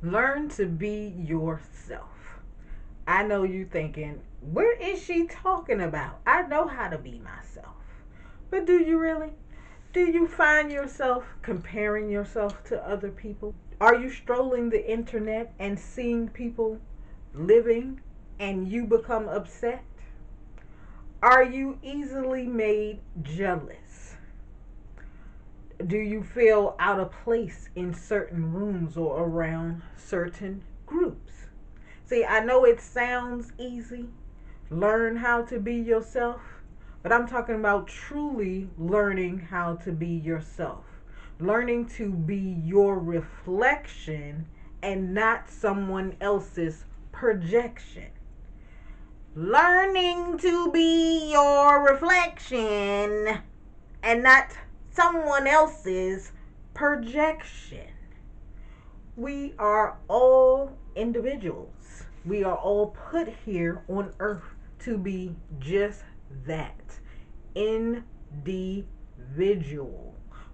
Learn to be yourself. I know you thinking, what is she talking about? I know how to be myself. But do you really? Do you find yourself comparing yourself to other people? Are you strolling the internet and seeing people living and you become upset? Are you easily made jealous? Do you feel out of place in certain rooms or around certain groups? See, I know it sounds easy. Learn how to be yourself. But I'm talking about truly learning how to be yourself. Learning to be your reflection and not someone else's projection. Learning to be your reflection and not someone else's projection. We are all individuals. We are all put here on earth to be just that, individual.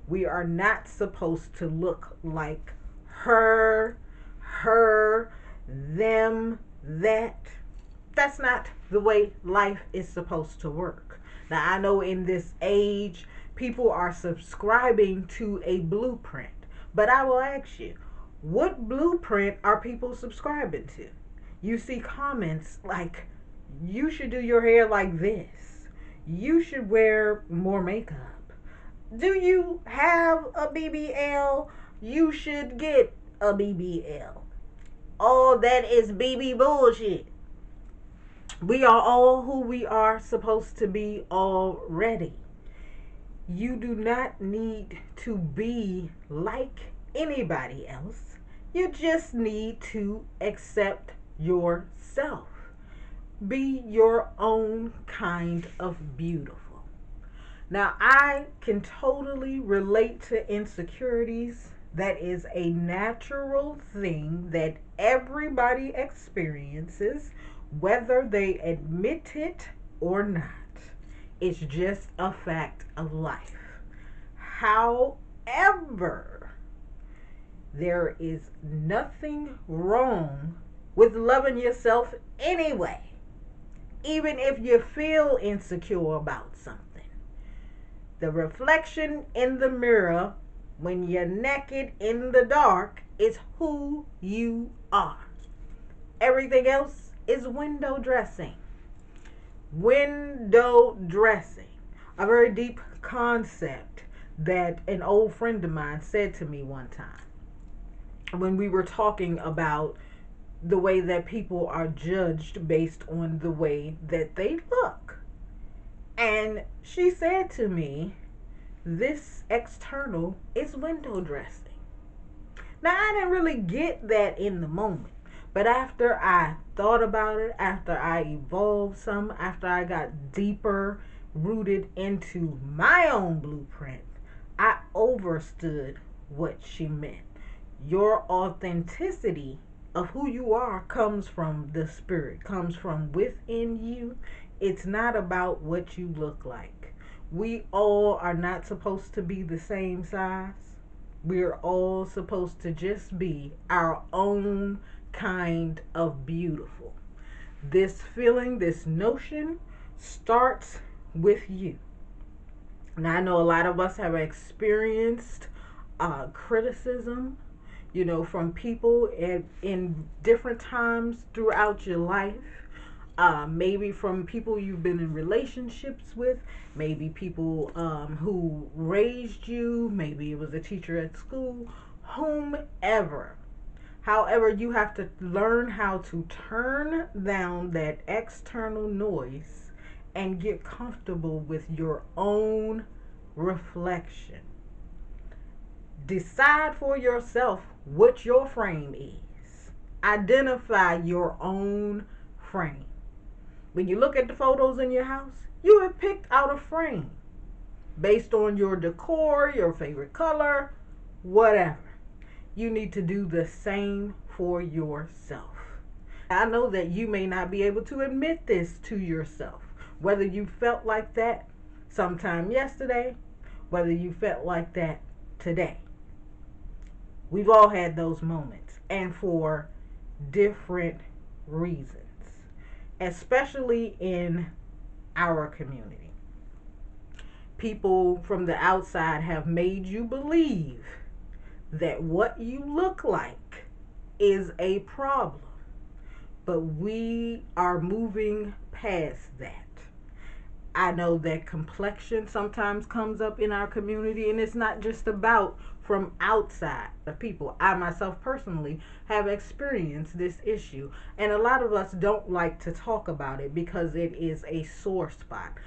We are not supposed to look like her, them, that. That's not the way life is supposed to work. Now, I know in this age, people are subscribing to a blueprint, but I will ask you, what blueprint are people subscribing to? You see comments like, you should do your hair like this. You should wear more makeup. Do you have a BBL? You should get a BBL. All that is BB bullshit. We are all who we are supposed to be already. You do not need to be like anybody else. You just need to accept yourself. Be your own kind of beautiful. Now, I can totally relate to insecurities. That is a natural thing that everybody experiences, whether they admit it or not. It's just a fact of life. However, there is nothing wrong with loving yourself anyway, even if you feel insecure about something. The reflection in the mirror when you're naked in the dark is who you are. Everything else is window dressing. Window dressing. A very deep concept that an old friend of mine said to me one time when we were talking about the way that people are judged based on the way that they look. And she said to me, this external is window dressing. Now, I didn't really get that in the moment. But after I thought about it, after I evolved some, after I got deeper rooted into my own blueprint, I understood what she meant. Your authenticity of who you are comes from the spirit, comes from within you. It's not about what you look like. We all are not supposed to be the same size. We're all supposed to just be our own kind of beautiful. This feeling, this notion starts with you. Now, I know a lot of us have experienced criticism, from people in different times throughout your life. Maybe from people you've been in relationships with, maybe people who raised you, maybe it was a teacher at school, whomever. However, you have to learn how to turn down that external noise and get comfortable with your own reflection. Decide for yourself what your frame is. Identify your own frame. When you look at the photos in your house, you have picked out a frame based on your decor, your favorite color, whatever. You need to do the same for yourself. I know that you may not be able to admit this to yourself, whether you felt like that sometime yesterday, whether you felt like that today. We've all had those moments. and for different reasons, especially in our community. People from the outside have made you believe that what you look like is a problem, but we are moving past that. I know that complexion sometimes comes up in our community, and it's not just about from outside the people. I myself personally have experienced this issue, and a lot of us don't like to talk about it because it is a sore spot.